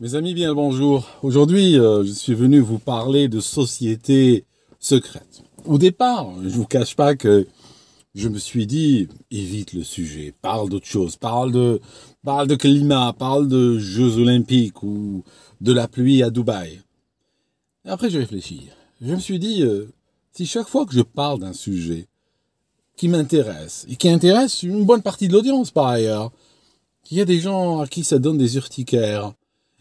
Mes amis, bien le bonjour. Aujourd'hui, je suis venu vous parler de sociétés secrètes. Au départ, je vous cache pas que je me suis dit, évite le sujet, parle d'autre chose, parle de climat, parle de Jeux Olympiques ou de la pluie à Dubaï. Et après, j'ai réfléchi. Je me suis dit, si chaque fois que je parle d'un sujet qui m'intéresse et qui intéresse une bonne partie de l'audience par ailleurs, qu'il y a des gens à qui ça donne des urticaires,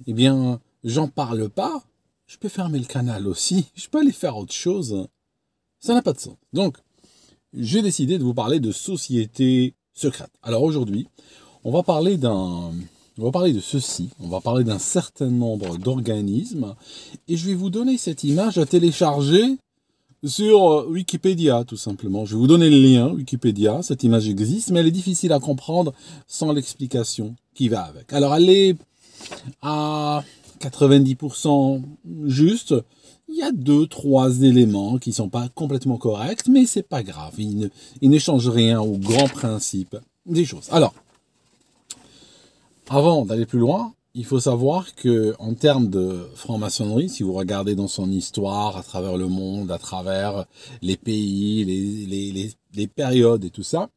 eh bien, j'en parle pas, je peux fermer le canal aussi, je peux aller faire autre chose. Ça n'a pas de sens. Donc, j'ai décidé de vous parler de sociétés secrètes. Alors aujourd'hui, on va parler on va parler de ceci, on va parler d'un certain nombre d'organismes, et je vais vous donner cette image à télécharger sur Wikipédia, tout simplement. Je vais vous donner le lien, Wikipédia, cette image existe, mais elle est difficile à comprendre sans l'explication qui va avec. Alors, elle est à 90% juste. Il y a 2, 3 éléments qui sont pas complètement corrects, mais c'est pas grave. Ils ne changent rien au grand principe des choses. Alors, avant d'aller plus loin, il faut savoir que en termes de franc-maçonnerie, si vous regardez dans son histoire, à travers le monde, à travers les pays, les périodes et tout ça,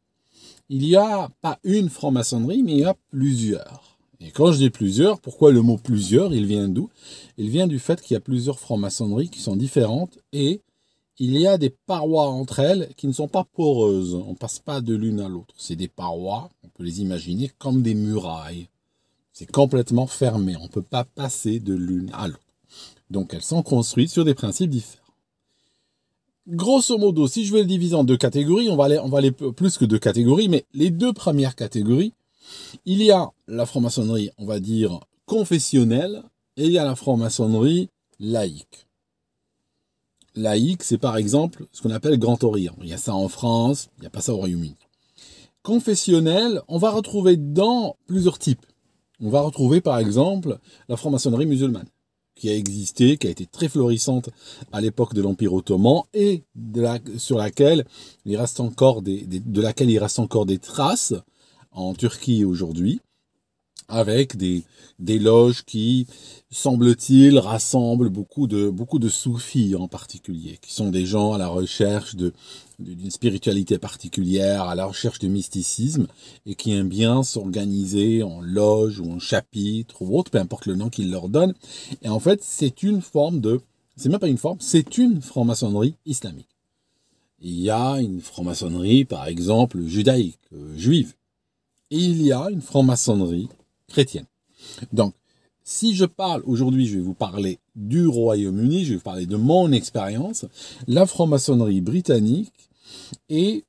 il n'y a pas une franc-maçonnerie, mais il y a plusieurs. Et quand je dis plusieurs, pourquoi le mot plusieurs, il vient d'où? Il vient du fait qu'il y a plusieurs francs-maçonneries qui sont différentes et il y a des parois entre elles qui ne sont pas poreuses. On ne passe pas de l'une à l'autre. C'est des parois, on peut les imaginer comme des murailles. C'est complètement fermé. On ne peut pas passer de l'une à l'autre. Donc elles sont construites sur des principes différents. Grosso modo, si je veux le diviser en deux catégories, on va aller plus que deux catégories, mais les deux premières catégories, il y a la franc-maçonnerie, on va dire, confessionnelle, et il y a la franc-maçonnerie laïque. Laïque, c'est par exemple ce qu'on appelle Grand Orient. Il y a ça en France, il n'y a pas ça au Royaume-Uni. Confessionnelle, on va retrouver dans plusieurs types. On va retrouver par exemple la franc-maçonnerie musulmane, qui a existé, qui a été très florissante à l'époque de l'Empire ottoman et sur laquelle il reste encore de laquelle il reste encore des traces en Turquie aujourd'hui, avec des loges qui, semble-t-il, rassemblent beaucoup de soufis en particulier, qui sont des gens à la recherche d'une spiritualité particulière, à la recherche de mysticisme, et qui aiment bien s'organiser en loge ou en chapitre ou autre, peu importe le nom qu'ils leur donnent. Et en fait, c'est même pas une forme, c'est une franc-maçonnerie islamique. Il y a une franc-maçonnerie, par exemple, judaïque, juive. Et il y a une franc-maçonnerie chrétienne. Donc, si je parle, aujourd'hui, je vais vous parler du Royaume-Uni, je vais vous parler de mon expérience, la franc-maçonnerie britannique est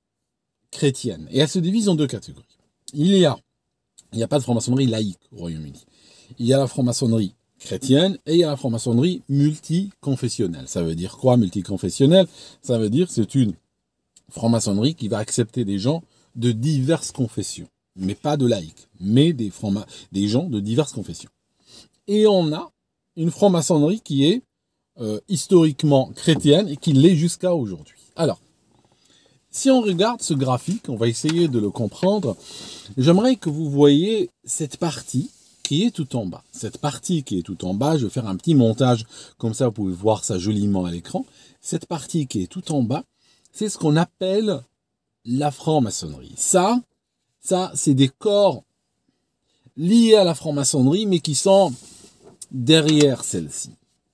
chrétienne. Et elle se divise en deux catégories. Il n'y a pas de franc-maçonnerie laïque au Royaume-Uni. Il y a la franc-maçonnerie chrétienne et il y a la franc-maçonnerie multiconfessionnelle. Ça veut dire quoi, multiconfessionnelle? Ça veut dire que c'est une franc-maçonnerie qui va accepter des gens de diverses confessions. Mais pas de laïcs, mais des gens de diverses confessions. Et on a une franc-maçonnerie qui est historiquement chrétienne et qui l'est jusqu'à aujourd'hui. Alors, si on regarde ce graphique, on va essayer de le comprendre. J'aimerais que vous voyez cette partie qui est tout en bas. Cette partie qui est tout en bas, je vais faire un petit montage, comme ça vous pouvez voir ça joliment à l'écran. Cette partie qui est tout en bas, c'est ce qu'on appelle la franc-maçonnerie. Ça, c'est des corps liés à la franc-maçonnerie, mais qui sont derrière celle-ci.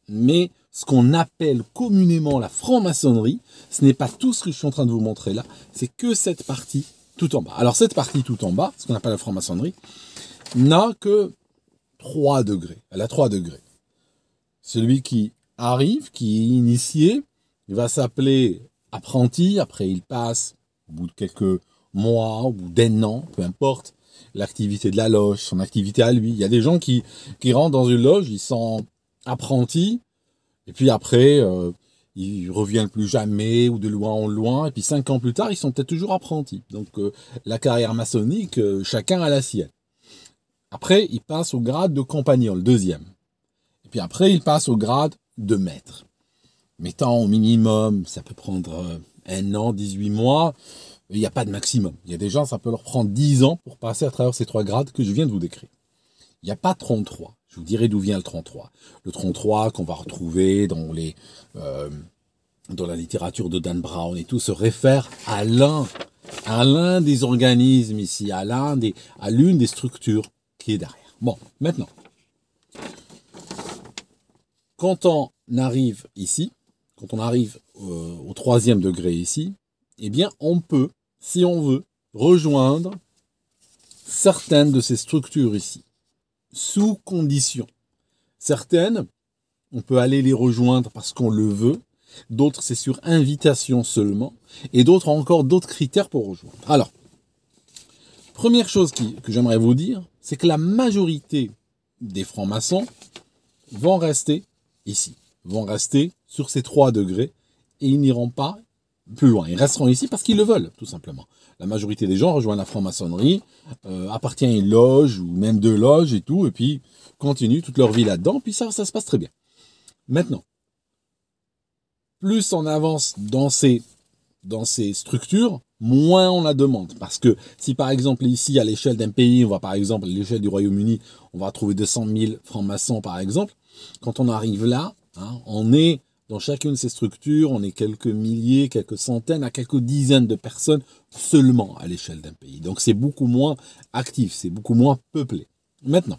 Mais ce qu'on appelle communément la franc-maçonnerie, ce n'est pas tout ce que je suis en train de vous montrer là, c'est que cette partie tout en bas. Alors cette partie tout en bas, ce qu'on appelle la franc-maçonnerie, n'a que 3 degrés. Elle a 3 degrés. Celui qui arrive, qui est initié, il va s'appeler apprenti, après il passe, au bout de quelques mois, au bout d'un an, peu importe, l'activité de la loge, son activité à lui. Il y a des gens qui rentrent dans une loge, ils sont apprentis, et puis après, ils reviennent plus jamais, ou de loin en loin, et puis 5 ans plus tard, ils sont peut-être toujours apprentis. Donc la carrière maçonnique, chacun a la sienne. Après, ils passent au grade de compagnon, le deuxième. Et puis après, ils passent au grade de maître. Mettant au minimum, ça peut prendre 1 an, 18 mois, il n'y a pas de maximum. Il y a des gens, ça peut leur prendre 10 ans pour passer à travers ces 3 grades que je viens de vous décrire. Il n'y a pas 33. Je vous dirai d'où vient le 33. Le 33 qu'on va retrouver dans la littérature de Dan Brown et tout se réfère à l'un des organismes ici, à l'une des structures qui est derrière. Bon, maintenant, quand on arrive ici, quand on arrive au 3e degré ici, eh bien, on peut, si on veut, rejoindre certaines de ces structures ici, sous condition. Certaines, on peut aller les rejoindre parce qu'on le veut, d'autres c'est sur invitation seulement, et d'autres ont encore d'autres critères pour rejoindre. Alors, première chose que j'aimerais vous dire, c'est que la majorité des francs-maçons vont rester ici, vont rester sur ces 3 degrés, et ils n'iront pas plus loin. Ils resteront ici parce qu'ils le veulent, tout simplement. La majorité des gens rejoignent la franc-maçonnerie, appartiennent à une loge, ou même 2 loges et tout, et puis continuent toute leur vie là-dedans, puis ça se passe très bien. Maintenant, plus on avance dans ces structures, moins on la demande. Parce que si par exemple ici, à l'échelle d'un pays, on va par exemple à l'échelle du Royaume-Uni, on va trouver 200 000 francs-maçons par exemple, quand on arrive là, on est dans chacune de ces structures, on est quelques milliers, quelques centaines, à quelques dizaines de personnes seulement à l'échelle d'un pays. Donc c'est beaucoup moins actif, c'est beaucoup moins peuplé. Maintenant,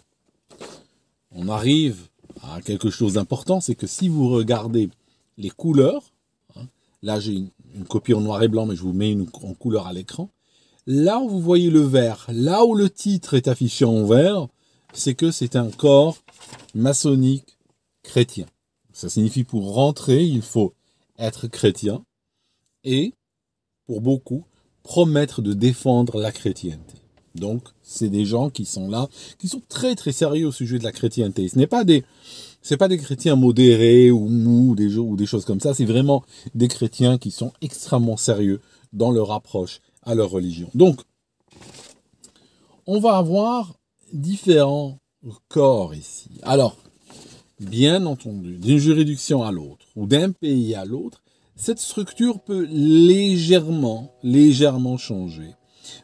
on arrive à quelque chose d'important, c'est que si vous regardez les couleurs, là j'ai une copie en noir et blanc, mais je vous mets une en couleur à l'écran, là où vous voyez le vert, là où le titre est affiché en vert, c'est que c'est un corps maçonnique chrétien. Ça signifie pour rentrer, il faut être chrétien et, pour beaucoup, promettre de défendre la chrétienté. Donc, c'est des gens qui sont là, qui sont très très sérieux au sujet de la chrétienté. Ce n'est pas des chrétiens modérés ou mous ou des choses comme ça. C'est vraiment des chrétiens qui sont extrêmement sérieux dans leur approche à leur religion. Donc, on va avoir différents corps ici. Alors, bien entendu, d'une juridiction à l'autre ou d'un pays à l'autre, cette structure peut légèrement changer.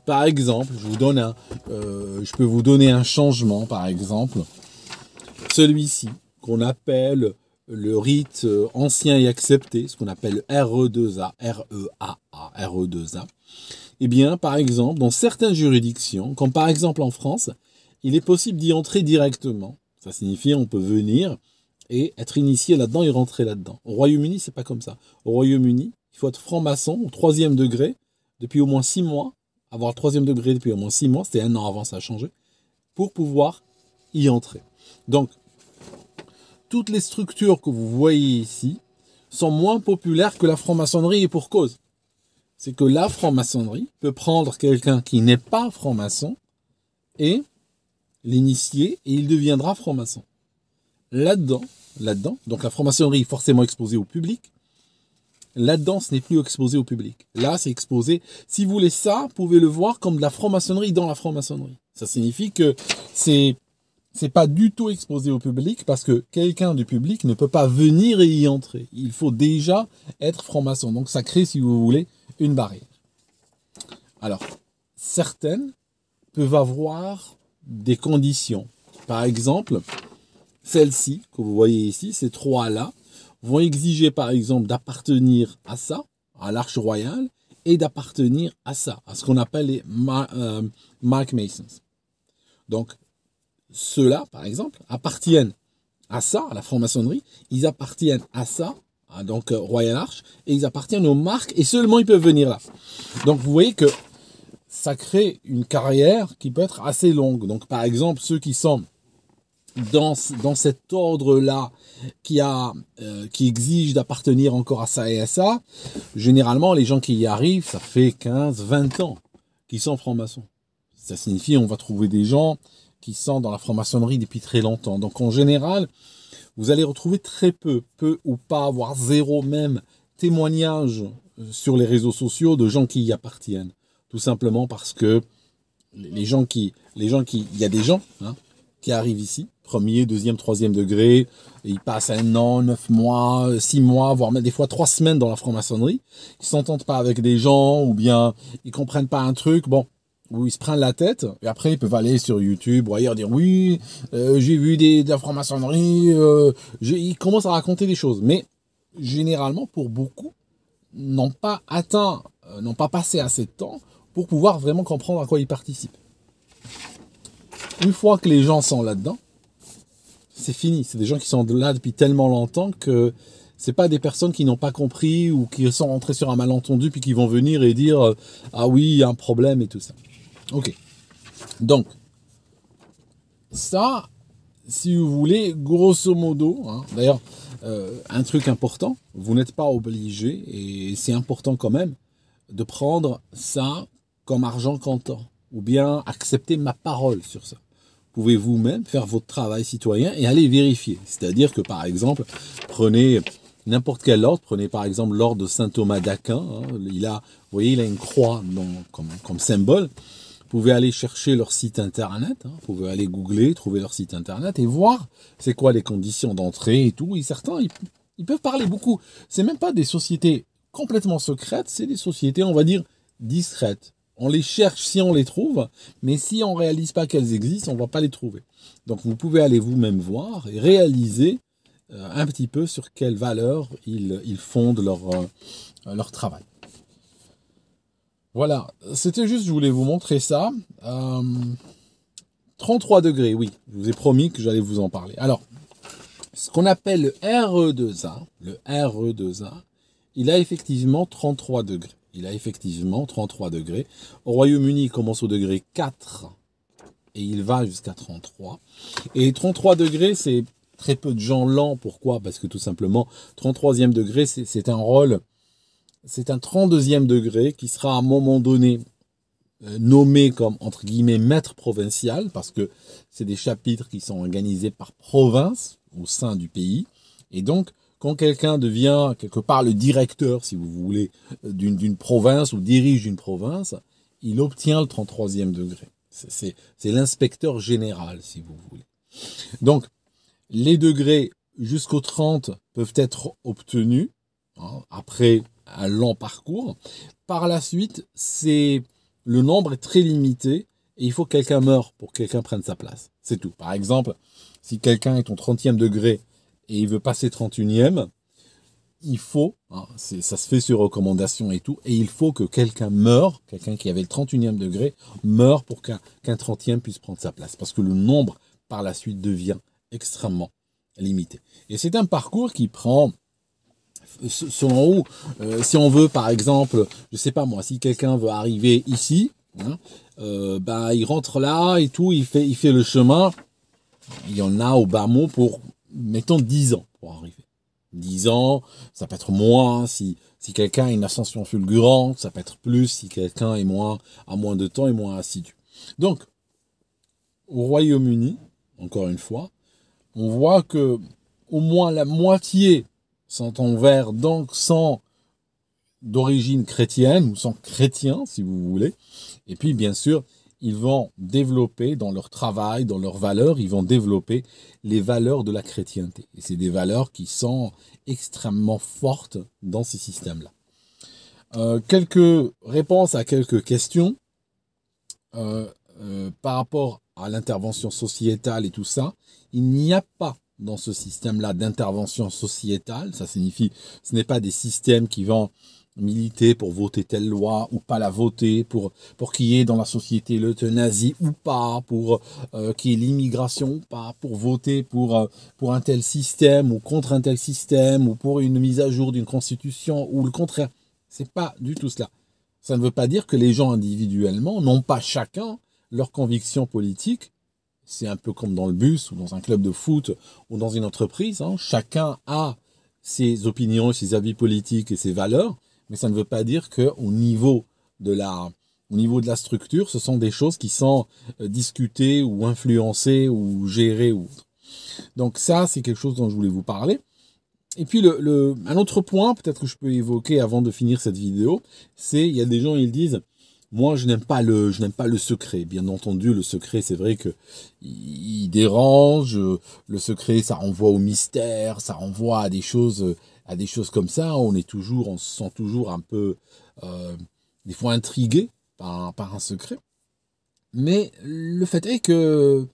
Par exemple, je peux vous donner un changement, par exemple, celui-ci, qu'on appelle le rite ancien et accepté, ce qu'on appelle RE2A, REAA, RE2A. Eh bien, par exemple, dans certaines juridictions, comme par exemple en France, il est possible d'y entrer directement. Ça signifie on peut venir et être initié là-dedans et rentrer là-dedans. Au Royaume-Uni, c'est pas comme ça. Au Royaume-Uni, il faut être franc-maçon au 3e degré depuis au moins 6 mois. Avoir le 3e degré depuis au moins 6 mois, c'était 1 an avant, ça a changé, pour pouvoir y entrer. Donc, toutes les structures que vous voyez ici sont moins populaires que la franc-maçonnerie et pour cause. C'est que la franc-maçonnerie peut prendre quelqu'un qui n'est pas franc-maçon et l'initier et il deviendra franc-maçon. Là-dedans, donc la franc-maçonnerie est forcément exposée au public. Là-dedans, ce n'est plus exposé au public. Là, c'est exposé. Si vous voulez ça, vous pouvez le voir comme de la franc-maçonnerie dans la franc-maçonnerie. Ça signifie que c'est pas du tout exposé au public parce que quelqu'un du public ne peut pas venir et y entrer. Il faut déjà être franc-maçon. Donc, ça crée, si vous voulez, une barrière. Alors, certaines peuvent avoir des conditions. Par exemple, celle-ci, que vous voyez ici, ces 3-là, vont exiger par exemple d'appartenir à ça, à l'Arche royale, et d'appartenir à ça, à ce qu'on appelle les Mark Masons. Donc, ceux-là, par exemple, appartiennent à ça, à la franc-maçonnerie, ils appartiennent à ça, donc Royal Arch, et ils appartiennent aux marques, et seulement ils peuvent venir là. Donc, vous voyez que ça crée une carrière qui peut être assez longue. Donc, par exemple, ceux qui sont dans cet ordre-là qui exige d'appartenir encore à ça et à ça, généralement, les gens qui y arrivent, ça fait 15, 20 ans qu'ils sont francs-maçons. Ça signifie on va trouver des gens qui sont dans la franc-maçonnerie depuis très longtemps. Donc, en général, vous allez retrouver très peu ou pas, voire zéro même, témoignages sur les réseaux sociaux de gens qui y appartiennent. Tout simplement parce que il y a des gens qui arrivent ici, 1er, 2e, 3e degré, et ils passent 1 an, 9 mois, 6 mois, voire même des fois 3 semaines dans la franc-maçonnerie, ils s'entendent pas avec des gens, ou bien ils comprennent pas un truc, bon, où ils se prennent la tête, et après ils peuvent aller sur YouTube ou ailleurs dire oui, j'ai vu de la franc-maçonnerie, ils commencent à raconter des choses. Mais généralement, pour beaucoup, n'ont pas atteint, n'ont pas passé assez de temps pour pouvoir vraiment comprendre à quoi ils participent. Une fois que les gens sont là-dedans, c'est fini. C'est des gens qui sont là depuis tellement longtemps que c'est pas des personnes qui n'ont pas compris ou qui sont rentrées sur un malentendu puis qui vont venir et dire ah oui, il y a un problème et tout ça. Ok. Donc, ça, si vous voulez, grosso modo, hein, d'ailleurs, un truc important, vous n'êtes pas obligé, et c'est important quand même, de prendre ça comme argent comptant, ou bien accepter ma parole sur ça. Vous pouvez vous-même faire votre travail citoyen et aller vérifier. C'est-à-dire que, par exemple, prenez n'importe quel ordre, prenez par exemple l'ordre de saint Thomas d'Aquin, hein, vous voyez, il a une croix comme symbole. Vous pouvez aller chercher leur site internet, hein, vous pouvez aller googler, trouver leur site internet et voir c'est quoi les conditions d'entrée et tout. Et certains, ils peuvent parler beaucoup. C'est même pas des sociétés complètement secrètes, c'est des sociétés, on va dire, discrètes. On les cherche si on les trouve, mais si on ne réalise pas qu'elles existent, on ne va pas les trouver. Donc vous pouvez aller vous-même voir et réaliser un petit peu sur quelles valeurs ils fondent leur travail. Voilà, c'était juste, je voulais vous montrer ça. 33 degrés, oui, je vous ai promis que j'allais vous en parler. Alors, ce qu'on appelle le RE2A, il a effectivement 33 degrés. Au Royaume-Uni, il commence au degré 4 et il va jusqu'à 33. Et 33 degrés, c'est très peu de gens l'ont. Pourquoi? Parce que tout simplement, 33e degré, c'est un rôle... C'est un 32e degré qui sera à un moment donné nommé comme, entre guillemets, maître provincial, parce que c'est des chapitres qui sont organisés par province au sein du pays. Et donc, quand quelqu'un devient quelque part le directeur, si vous voulez, d'une province ou dirige une province, il obtient le 33e degré. C'est l'inspecteur général, si vous voulez. Donc, les degrés jusqu'au 30 peuvent être obtenus après un long parcours. Par la suite, le nombre est très limité et il faut que quelqu'un meure pour que quelqu'un prenne sa place. C'est tout. Par exemple, si quelqu'un est au 30e degré et il veut passer 31e, il faut, ça se fait sur recommandation et tout, et il faut que quelqu'un meure, quelqu'un qui avait le 31e degré, meure pour qu'un 30e puisse prendre sa place. Parce que le nombre, par la suite, devient extrêmement limité. Et c'est un parcours qui prend... Selon où, si on veut par exemple, je sais pas moi, si quelqu'un veut arriver ici, il rentre là et tout, il fait le chemin, il y en a au bas mot pour, mettons, 10 ans pour arriver. 10 ans, ça peut être moins si quelqu'un a une ascension fulgurante, ça peut être plus si quelqu'un est à moins de temps et moins assidu. Donc, au Royaume-Uni, encore une fois, on voit que au moins la moitié sont envers, donc sont d'origine chrétienne, ou sont chrétiens, si vous voulez. Et puis, bien sûr, ils vont développer dans leur travail, dans leurs valeurs, ils vont développer les valeurs de la chrétienté. Et c'est des valeurs qui sont extrêmement fortes dans ces systèmes-là. Quelques réponses à quelques questions par rapport à l'intervention sociétale et tout ça. Il n'y a pas dans ce système-là d'intervention sociétale. Ça signifie, ce n'est pas des systèmes qui vont militer pour voter telle loi ou pas la voter, pour qu'il y ait dans la société l'euthanasie ou pas, pour qu'il y ait l'immigration ou pas, pour voter pour un tel système ou contre un tel système, ou pour une mise à jour d'une constitution ou le contraire. C'est pas du tout cela. Ça ne veut pas dire que les gens individuellement n'ont pas chacun leurs convictions politiques. C'est un peu comme dans le bus ou dans un club de foot ou dans une entreprise. Chacun a ses opinions, ses avis politiques et ses valeurs, mais ça ne veut pas dire qu'au niveau de la structure, ce sont des choses qui sont discutées ou influencées ou gérées ou autre. Donc ça, c'est quelque chose dont je voulais vous parler. Et puis un autre point, peut-être que je peux évoquer avant de finir cette vidéo, c'est il y a des gens, ils disent moi, je n'aime pas le secret. Bien entendu, le secret, c'est vrai que il dérange. Le secret, ça renvoie au mystère, ça renvoie à des choses comme ça. On se sent toujours un peu, des fois intrigué par un secret. Mais le fait est que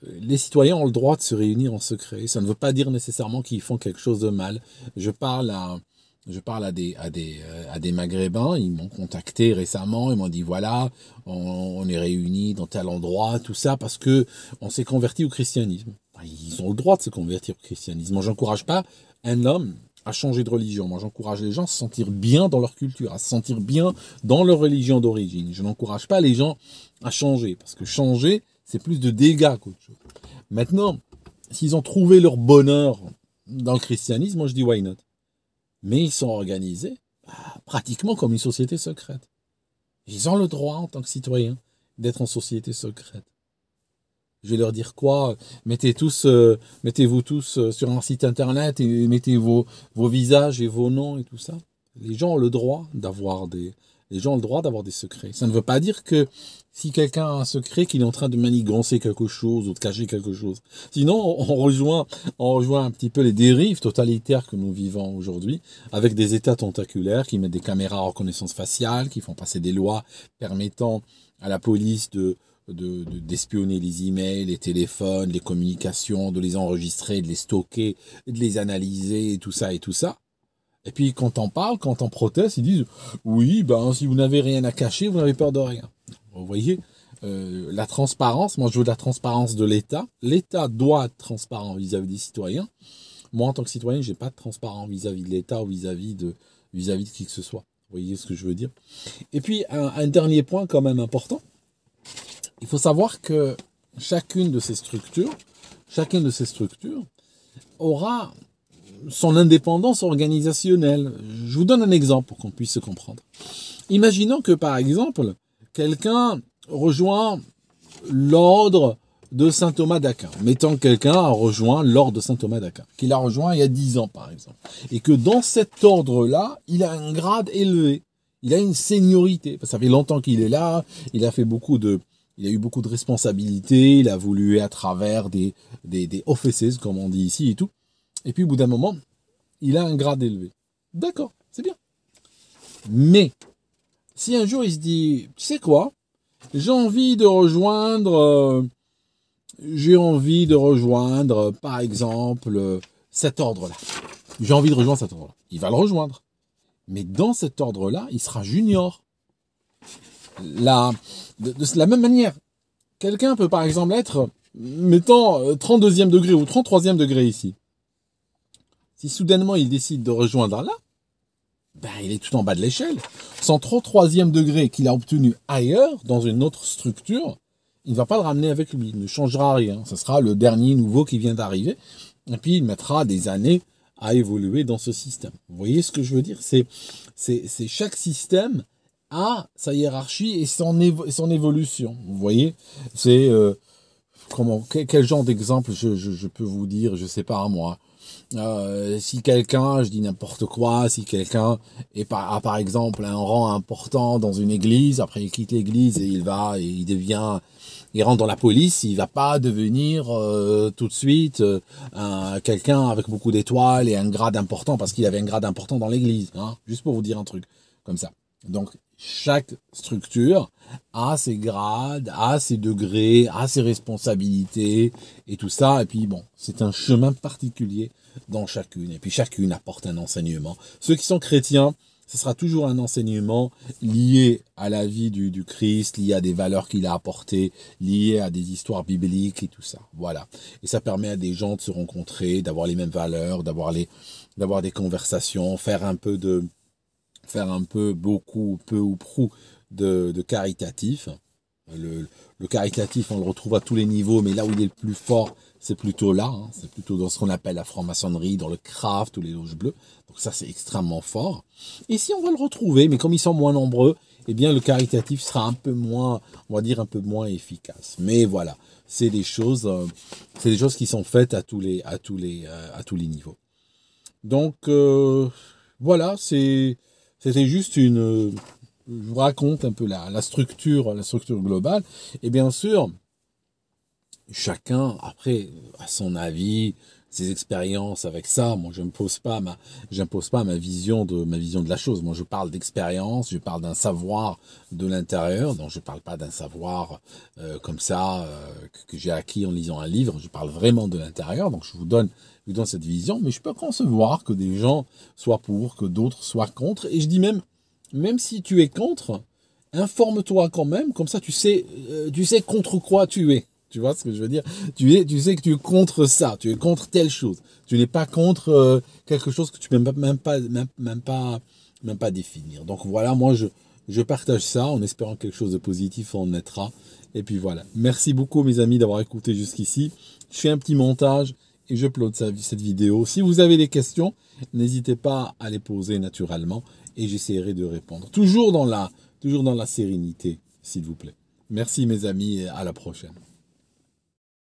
les citoyens ont le droit de se réunir en secret. Ça ne veut pas dire nécessairement qu'ils font quelque chose de mal. Je parle à des Maghrébins, ils m'ont contacté récemment, ils m'ont dit voilà, on est réunis dans tel endroit, tout ça, parce que on s'est converti au christianisme. Ils ont le droit de se convertir au christianisme. Moi, j'encourage pas un homme à changer de religion. Moi, j'encourage les gens à se sentir bien dans leur culture, à se sentir bien dans leur religion d'origine. Je n'encourage pas les gens à changer, parce que changer, c'est plus de dégâts qu'autre chose. Maintenant, s'ils ont trouvé leur bonheur dans le christianisme, moi je dis why not. Mais ils sont organisés pratiquement comme une société secrète. Ils ont le droit en tant que citoyens d'être en société secrète. Je vais leur dire quoi? Mettez-vous tous sur un site internet et mettez vos visages et vos noms et tout ça. Les gens ont le droit d'avoir des secrets. Ça ne veut pas dire que si quelqu'un a un secret, qu'il est en train de manigancer quelque chose ou de cacher quelque chose. Sinon, on rejoint un petit peu les dérives totalitaires que nous vivons aujourd'hui, avec des États tentaculaires qui mettent des caméras à reconnaissance faciale, qui font passer des lois permettant à la police d'espionner les emails, les téléphones, les communications, de les enregistrer, de les stocker, de les analyser, et tout ça et tout ça. Et puis quand on parle, quand on proteste, ils disent oui, ben si vous n'avez rien à cacher, vous n'avez peur de rien. Vous voyez, la transparence, moi je veux de la transparence de l'État. L'État doit être transparent vis-à-vis des citoyens. Moi en tant que citoyen, j'ai pas de transparence vis-à-vis de l'État ou vis-à-vis de qui que ce soit. Vous voyez ce que je veux dire? Et puis un dernier point quand même important. Il faut savoir que chacune de ces structures aura son indépendance organisationnelle. Je vous donne un exemple pour qu'on puisse se comprendre. Imaginons que, par exemple, quelqu'un rejoint l'ordre de saint Thomas d'Aquin. Mettons que quelqu'un a rejoint l'ordre de saint Thomas d'Aquin, qu'il a rejoint il y a 10 ans, par exemple. Et que dans cet ordre-là, il a un grade élevé. Il a une seniorité. Ça fait longtemps qu'il est là. Il a eu beaucoup de responsabilités. Il a voulu à travers des offices, comme on dit ici et tout. Et puis, au bout d'un moment, il a un grade élevé. D'accord, c'est bien. Mais, si un jour il se dit, tu sais quoi, j'ai envie de rejoindre, par exemple, cet ordre-là. J'ai envie de rejoindre cet ordre-là. Il va le rejoindre. Mais dans cet ordre-là, il sera junior. De la même manière, quelqu'un peut par exemple être, mettons, 32e degré ou 33e degré ici. Si soudainement il décide de rejoindre là, ben il est tout en bas de l'échelle. Son 33e degré qu'il a obtenu ailleurs, dans une autre structure, il ne va pas le ramener avec lui. Il ne changera rien. Ce sera le dernier nouveau qui vient d'arriver. Et puis il mettra des années à évoluer dans ce système. Vous voyez ce que je veux dire? C'est chaque système a sa hiérarchie et son évolution. Vous voyez? C'est quel genre d'exemple je peux vous dire? Je sais pas moi. Si quelqu'un, je dis n'importe quoi, si quelqu'un a par exemple un rang important dans une église, après il quitte l'église et il rentre dans la police, il va pas devenir tout de suite quelqu'un avec beaucoup d'étoiles et un grade important parce qu'il avait un grade important dans l'église, hein, juste pour vous dire un truc comme ça. Donc chaque structure a ses grades, a ses degrés, a ses responsabilités et tout ça. Et puis bon, c'est un chemin particulier dans chacune. Et puis chacune apporte un enseignement. Ceux qui sont chrétiens, ce sera toujours un enseignement lié à la vie du Christ, lié à des valeurs qu'il a apportées, lié à des histoires bibliques et tout ça. Voilà. Et ça permet à des gens de se rencontrer, d'avoir les mêmes valeurs, d'avoir des conversations, faire un peu, beaucoup, peu ou prou de caritatif. Le caritatif, on le retrouve à tous les niveaux, mais là où il est le plus fort, c'est plutôt là. Hein, c'est plutôt dans ce qu'on appelle la franc-maçonnerie, dans le craft ou les loges bleues. Donc ça, c'est extrêmement fort. Et si on va le retrouver, mais comme ils sont moins nombreux, eh bien le caritatif sera un peu moins, on va dire un peu moins efficace. Mais voilà, c'est des choses qui sont faites à tous les niveaux. Donc voilà, c'était juste je vous raconte un peu la structure globale. Et bien sûr, chacun, après, a son avis, ses expériences avec ça. Moi, je n'impose pas ma vision de la chose. Moi, je parle d'expérience, je parle d'un savoir de l'intérieur. Donc, je parle pas d'un savoir comme ça que j'ai acquis en lisant un livre. Je parle vraiment de l'intérieur. Donc, je vous donne cette vision. Mais je peux concevoir que des gens soient pour, que d'autres soient contre. Et je dis même si tu es contre, informe-toi quand même. Comme ça, tu sais contre quoi tu es. Tu vois ce que je veux dire? Tu sais que tu es contre ça, tu es contre telle chose. Tu n'es pas contre quelque chose que tu ne peux même pas définir. Donc voilà, moi je partage ça en espérant que quelque chose de positif en naîtra. Et puis voilà. Merci beaucoup mes amis d'avoir écouté jusqu'ici. Je fais un petit montage et je upload cette vidéo. Si vous avez des questions, n'hésitez pas à les poser naturellement et j'essaierai de répondre. Toujours dans la sérénité, s'il vous plaît. Merci mes amis et à la prochaine.